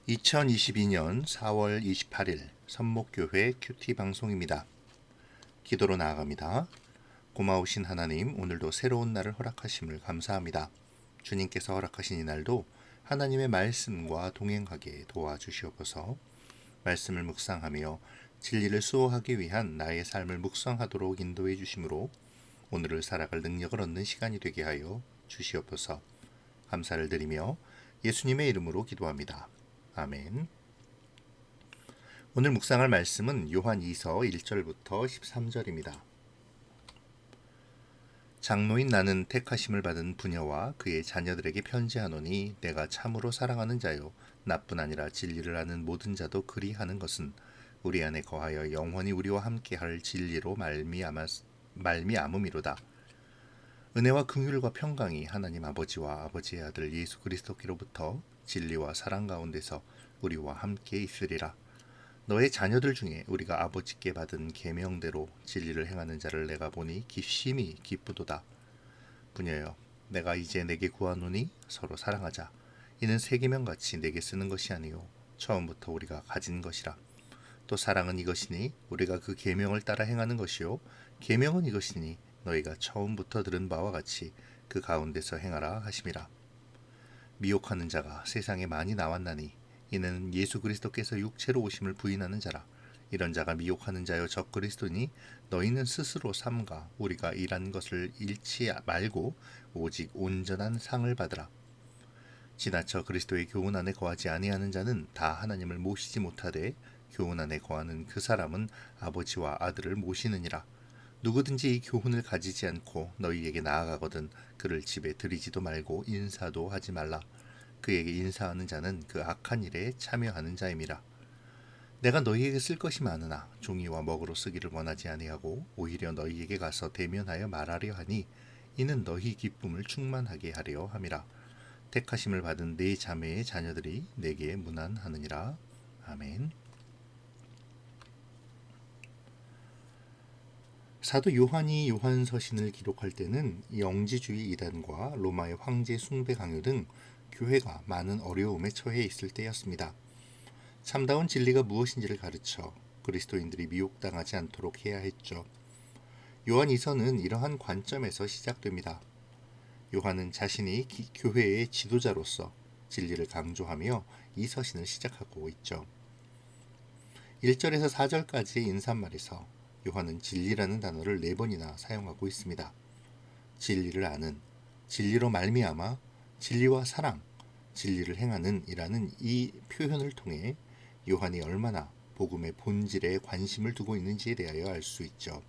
2022년 4월 28일 선목교회 큐티 방송입니다. 기도로 나아갑니다. 고마우신 하나님, 오늘도 새로운 날을 허락하심을 감사합니다. 주님께서 허락하신 이 날도 하나님의 말씀과 동행하게 도와주시옵소서. 말씀을 묵상하며 진리를 수호하기 위한 나의 삶을 묵상하도록 인도해 주심으로 오늘을 살아갈 능력을 얻는 시간이 되게 하여 주시옵소서. 감사를 드리며 예수님의 이름으로 기도합니다. 아멘. 오늘 묵상할 말씀은 요한 2서 1절부터 13절입니다. 장로인 나는 택하심을 받은 부녀와 그의 자녀들에게 편지하노니 내가 참으로 사랑하는 자요 나뿐 아니라 진리를 아는 모든 자도 그리하는 것은 우리 안에 거하여 영원히 우리와 함께할 진리로 말미암음이로다. 은혜와 긍휼과 평강이 하나님 아버지와 아버지의 아들 예수 그리스도께로부터 진리와 사랑 가운데서 우리와 함께 있으리라. 너의 자녀들 중에 우리가 아버지께 받은 계명대로 진리를 행하는 자를 내가 보니 심히 기쁘도다. 부녀여, 내가 이제 내게 구하노니 서로 사랑하자. 이는 새 계명같이 내게 쓰는 것이 아니요 처음부터 우리가 가진 것이라. 또 사랑은 이것이니 우리가 그 계명을 따라 행하는 것이요 계명은 이것이니 너희가 처음부터 들은 바와 같이 그 가운데서 행하라 하심이라. 미혹하는 자가 세상에 많이 나왔나니 이는 예수 그리스도께서 육체로 오심을 부인하는 자라. 이런 자가 미혹하는 자여 적 그리스도니 너희는 스스로 삼가 우리가 일한 것을 잃지 말고 오직 온전한 상을 받으라. 지나쳐 그리스도의 교훈 안에 거하지 아니하는 자는 다 하나님을 모시지 못하되 교훈 안에 거하는 그 사람은 아버지와 아들을 모시느니라. 누구든지 이 교훈을 가지지 않고 너희에게 나아가거든 그를 집에 들이지도 말고 인사도 하지 말라. 그에게 인사하는 자는 그 악한 일에 참여하는 자임이라. 내가 너희에게 쓸 것이 많으나 종이와 먹으로 쓰기를 원하지 아니하고 오히려 너희에게 가서 대면하여 말하려 하니 이는 너희 기쁨을 충만하게 하려 함이라. 택하심을 받은 네 자매의 자녀들이 내게 문안하느니라. 아멘. 사도 요한이 요한서신을 기록할 때는 영지주의 이단과 로마의 황제 숭배 강요 등 교회가 많은 어려움에 처해 있을 때였습니다. 참다운 진리가 무엇인지를 가르쳐 그리스도인들이 미혹당하지 않도록 해야 했죠. 요한 2서는 이러한 관점에서 시작됩니다. 요한은 자신이 교회의 지도자로서 진리를 강조하며 이 서신을 시작하고 있죠. 1절에서 4절까지의 인사말에서 요한은 진리라는 단어를 4번이나 사용하고 있습니다. 진리를 아는, 진리로 말미암아, 진리와 사랑, 진리를 행하는 이라는 이 표현을 통해 요한이 얼마나 복음의 본질에 관심을 두고 있는지에 대하여 알 수 있죠.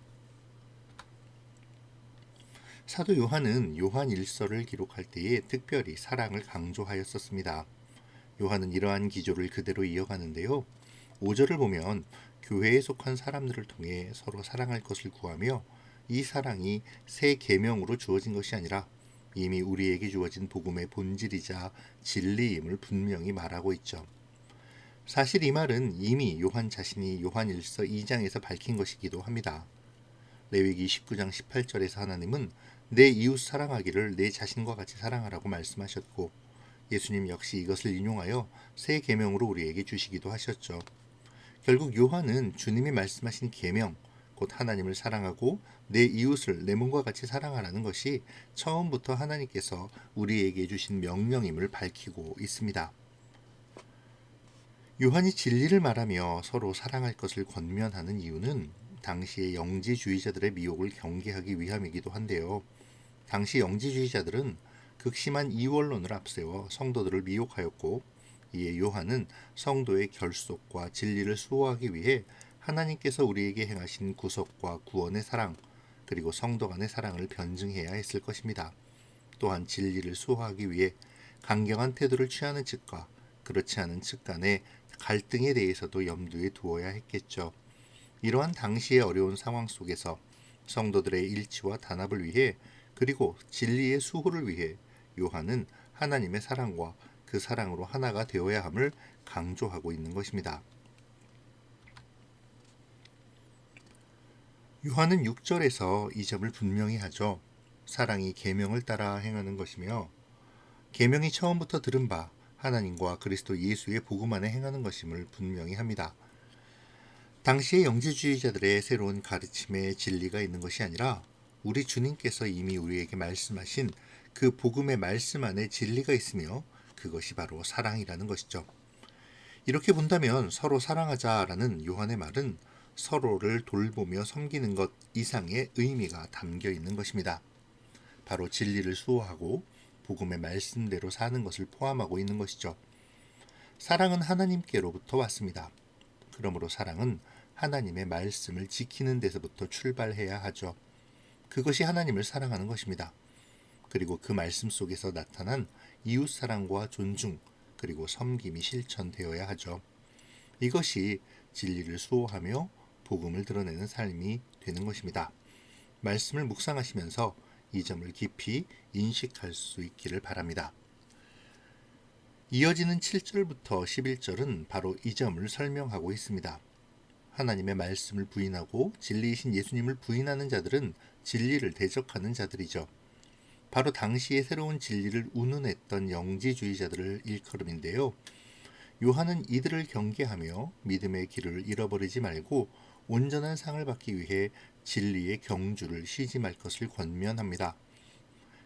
사도 요한은 요한 1서를 기록할 때에 특별히 사랑을 강조하였었습니다. 요한은 이러한 기조를 그대로 이어가는데요. 5절을 보면 교회에 속한 사람들을 통해 서로 사랑할 것을 구하며 이 사랑이 새 계명으로 주어진 것이 아니라 이미 우리에게 주어진 복음의 본질이자 진리임을 분명히 말하고 있죠. 사실 이 말은 이미 요한 자신이 요한 1서 2장에서 밝힌 것이기도 합니다. 레위기 19장 18절에서 하나님은 내 이웃 사랑하기를 내 자신과 같이 사랑하라고 말씀하셨고 예수님 역시 이것을 인용하여 새 계명으로 우리에게 주시기도 하셨죠. 결국 요한은 주님이 말씀하신 계명, 곧 하나님을 사랑하고 내 이웃을 내 몸과 같이 사랑하라는 것이 처음부터 하나님께서 우리에게 주신 명령임을 밝히고 있습니다. 요한이 진리를 말하며 서로 사랑할 것을 권면하는 이유는 당시의 영지주의자들의 미혹을 경계하기 위함이기도 한데요. 당시 영지주의자들은 극심한 이원론을 앞세워 성도들을 미혹하였고 이에 요한은 성도의 결속과 진리를 수호하기 위해 하나님께서 우리에게 행하신 구속과 구원의 사랑 그리고 성도 간의 사랑을 변증해야 했을 것입니다. 또한 진리를 수호하기 위해 강경한 태도를 취하는 측과 그렇지 않은 측 간의 갈등에 대해서도 염두에 두어야 했겠죠. 이러한 당시의 어려운 상황 속에서 성도들의 일치와 단합을 위해 그리고 진리의 수호를 위해 요한은 하나님의 사랑과 그 사랑으로 하나가 되어야 함을 강조하고 있는 것입니다. 요한은 6절에서 이 점을 분명히 하죠. 사랑이 계명을 따라 행하는 것이며 계명이 처음부터 들은 바 하나님과 그리스도 예수의 복음 안에 행하는 것임을 분명히 합니다. 당시의 영지주의자들의 새로운 가르침에 진리가 있는 것이 아니라 우리 주님께서 이미 우리에게 말씀하신 그 복음의 말씀 안에 진리가 있으며 그것이 바로 사랑이라는 것이죠. 이렇게 본다면 서로 사랑하자라는 요한의 말은 서로를 돌보며 섬기는 것 이상의 의미가 담겨 있는 것입니다. 바로 진리를 수호하고 복음의 말씀대로 사는 것을 포함하고 있는 것이죠. 사랑은 하나님께로부터 왔습니다. 그러므로 사랑은 하나님의 말씀을 지키는 데서부터 출발해야 하죠. 그것이 하나님을 사랑하는 것입니다. 그리고 그 말씀 속에서 나타난 이웃사랑과 존중, 그리고 섬김이 실천되어야 하죠. 이것이 진리를 수호하며 복음을 드러내는 삶이 되는 것입니다. 말씀을 묵상하시면서 이 점을 깊이 인식할 수 있기를 바랍니다. 이어지는 7절부터 11절은 바로 이 점을 설명하고 있습니다. 하나님의 말씀을 부인하고 진리이신 예수님을 부인하는 자들은 진리를 대적하는 자들이죠. 바로 당시의 새로운 진리를 운운했던 영지주의자들을 일컬음인데요. 요한은 이들을 경계하며 믿음의 길을 잃어버리지 말고 온전한 상을 받기 위해 진리의 경주를 쉬지 말 것을 권면합니다.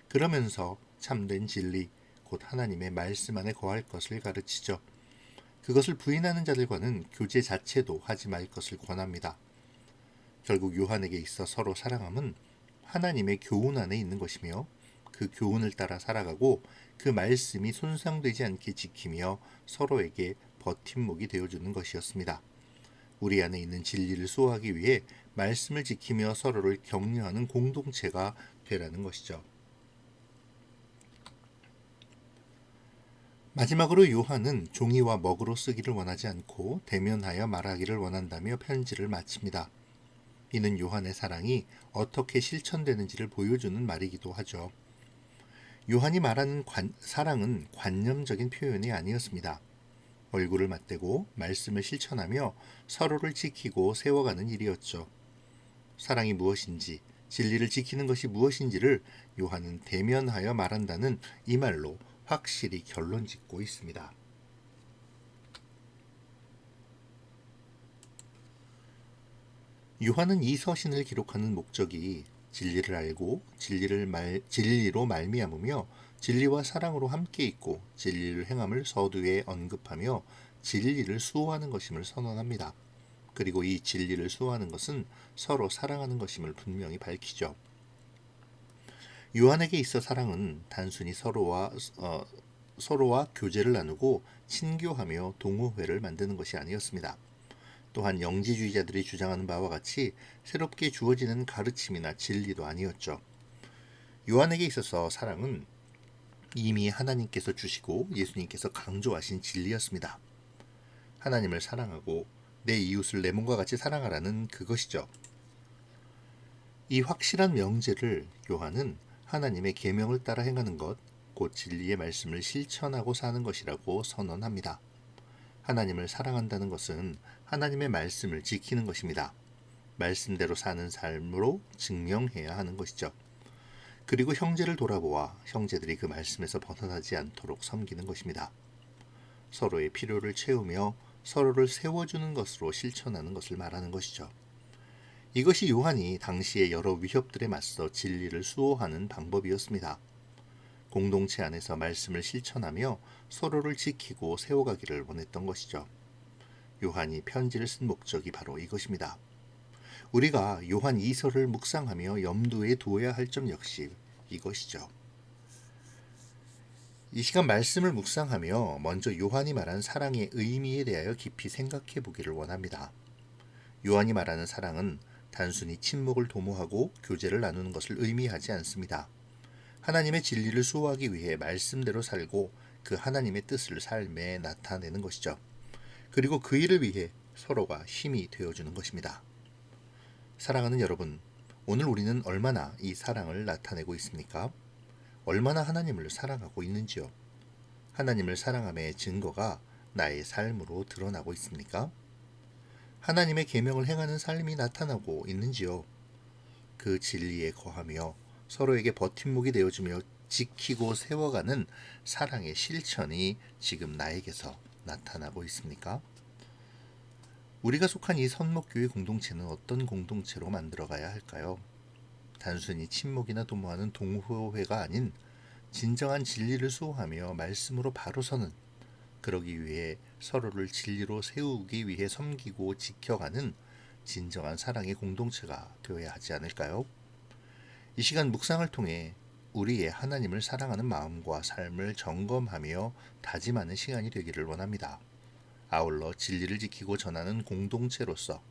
그러면서 참된 진리, 곧 하나님의 말씀 안에 거할 것을 가르치죠. 그것을 부인하는 자들과는 교제 자체도 하지 말 것을 권합니다. 결국 요한에게 있어 서로 사랑함은 하나님의 교훈 안에 있는 것이며 그 교훈을 따라 살아가고 그 말씀이 손상되지 않게 지키며 서로에게 버팀목이 되어주는 것이었습니다. 우리 안에 있는 진리를 수호하기 위해 말씀을 지키며 서로를 격려하는 공동체가 되라는 것이죠. 마지막으로 요한은 종이와 먹으로 쓰기를 원하지 않고 대면하여 말하기를 원한다며 편지를 마칩니다. 이는 요한의 사랑이 어떻게 실천되는지를 보여주는 말이기도 하죠. 요한이 말하는 사랑은 관념적인 표현이 아니었습니다. 얼굴을 맞대고 말씀을 실천하며 서로를 지키고 세워가는 일이었죠. 사랑이 무엇인지, 진리를 지키는 것이 무엇인지를 요한은 대면하여 말한다는 이 말로 확실히 결론짓고 있습니다. 요한은 이 서신을 기록하는 목적이 진리를 알고 진리로 말미암으며 진리와 사랑으로 함께 있고 진리를 행함을 서두에 언급하며 진리를 수호하는 것임을 선언합니다. 그리고 이 진리를 수호하는 것은 서로 사랑하는 것임을 분명히 밝히죠. 요한에게 있어 사랑은 단순히 서로와 교제를 나누고 친교하며 동호회를 만드는 것이 아니었습니다. 또한 영지주의자들이 주장하는 바와 같이 새롭게 주어지는 가르침이나 진리도 아니었죠. 요한에게 있어서 사랑은 이미 하나님께서 주시고 예수님께서 강조하신 진리였습니다. 하나님을 사랑하고 내 이웃을 내 몸과 같이 사랑하라는 그것이죠. 이 확실한 명제를 요한은 하나님의 계명을 따라 행하는 것, 곧 진리의 말씀을 실천하고 사는 것이라고 선언합니다. 하나님을 사랑한다는 것은 하나님의 말씀을 지키는 것입니다. 말씀대로 사는 삶으로 증명해야 하는 것이죠. 그리고 형제를 돌아보아 형제들이 그 말씀에서 벗어나지 않도록 섬기는 것입니다. 서로의 필요를 채우며 서로를 세워주는 것으로 실천하는 것을 말하는 것이죠. 이것이 요한이 당시의 여러 위협들에 맞서 진리를 수호하는 방법이었습니다. 공동체 안에서 말씀을 실천하며 서로를 지키고 세워가기를 원했던 것이죠. 요한이 편지를 쓴 목적이 바로 이것입니다. 우리가 요한 2서를 묵상하며 염두에 두어야 할 점 역시 이것이죠. 이 시간 말씀을 묵상하며 먼저 요한이 말한 사랑의 의미에 대하여 깊이 생각해 보기를 원합니다. 요한이 말하는 사랑은 단순히 친목을 도모하고 교제를 나누는 것을 의미하지 않습니다. 하나님의 진리를 수호하기 위해 말씀대로 살고 그 하나님의 뜻을 삶에 나타내는 것이죠. 그리고 그 일을 위해 서로가 힘이 되어주는 것입니다. 사랑하는 여러분, 오늘 우리는 얼마나 이 사랑을 나타내고 있습니까? 얼마나 하나님을 사랑하고 있는지요? 하나님을 사랑함의 증거가 나의 삶으로 드러나고 있습니까? 하나님의 계명을 행하는 삶이 나타나고 있는지요? 그 진리에 거하며 서로에게 버팀목이 지키고 세워가는 사랑의 실천이 지금 나에게서 나타나고 있습니까? 우리가 속한 이 선목교회 공동체는 어떤 공동체로 만들어가야 할까요? 단순히 친목이나 도모하는 동호회가 아닌 진정한 진리를 수호하며 말씀으로 바로 서는, 그러기 위해 서로를 진리로 세우기 위해 섬기고 지켜가는 진정한 사랑의 공동체가 되어야 하지 않을까요? 이 시간 묵상을 통해 우리의 하나님을 사랑하는 마음과 삶을 점검하며 다짐하는 시간이 되기를 원합니다. 아울러 진리를 지키고 전하는 공동체로서,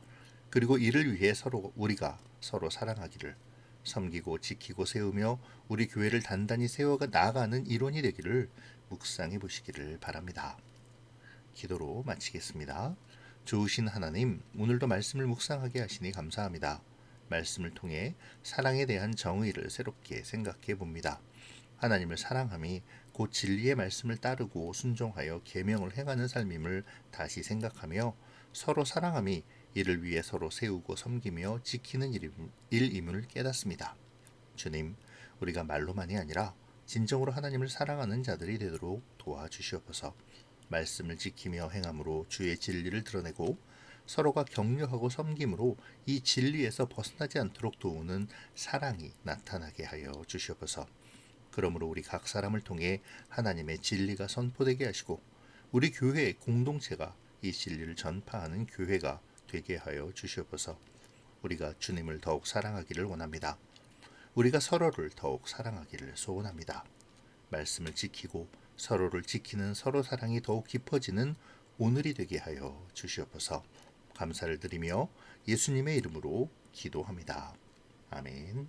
그리고 이를 위해 우리가 서로 사랑하기를, 섬기고 지키고 세우며 우리 교회를 단단히 세워가 나아가는 일원이 되기를 묵상해 보시기를 바랍니다. 기도로 마치겠습니다. 좋으신 하나님, 오늘도 말씀을 묵상하게 하시니 감사합니다. 말씀을 통해 사랑에 대한 정의를 새롭게 생각해 봅니다. 하나님을 사랑함이 곧 진리의 말씀을 따르고 순종하여 계명을 행하는 삶임을 다시 생각하며, 서로 사랑함이 이를 위해 서로 세우고 섬기며 지키는 일임을 깨닫습니다. 주님, 우리가 말로만이 아니라 진정으로 하나님을 사랑하는 자들이 되도록 도와주시옵소서. 말씀을 지키며 행함으로 주의 진리를 드러내고 서로가 격려하고 섬김으로 이 진리에서 벗어나지 않도록 도우는 사랑이 나타나게 하여 주시옵소서. 그러므로 우리 각 사람을 통해 하나님의 진리가 선포되게 하시고 우리 교회의 공동체가 이 진리를 전파하는 교회가 되게 하여 주시옵소서. 우리가 주님을 더욱 사랑하기를 원합니다. 우리가 서로를 더욱 사랑하기를 소원합니다. 말씀을 지키고 서로를 지키는 서로 사랑이 더욱 깊어지는 오늘이 되게 하여 주시옵소서. 감사를 드리며 예수님의 이름으로 기도합니다. 아멘.